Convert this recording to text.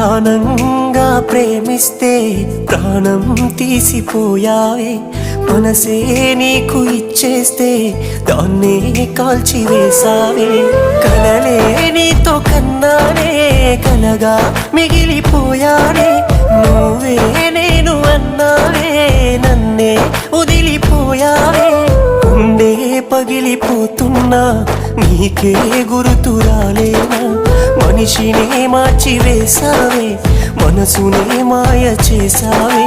ప్రాణంగా ప్రేమిస్తే ప్రాణం తీసిపోయావే, మనసే నీకు ఇచ్చేస్తే దాన్నే కాల్చివేసావే. కలలే నీతో కన్నానే, కలగా మిగిలిపోయానే, నువ్వే నేను అన్నానే, నన్నే వదిలిపోయావే. ఉండే పగిలిపోతున్నా నీకే గుర్తు రాలేనా, మనిషినే మార్చివేసావే, మనసునే మాయ చేసావే.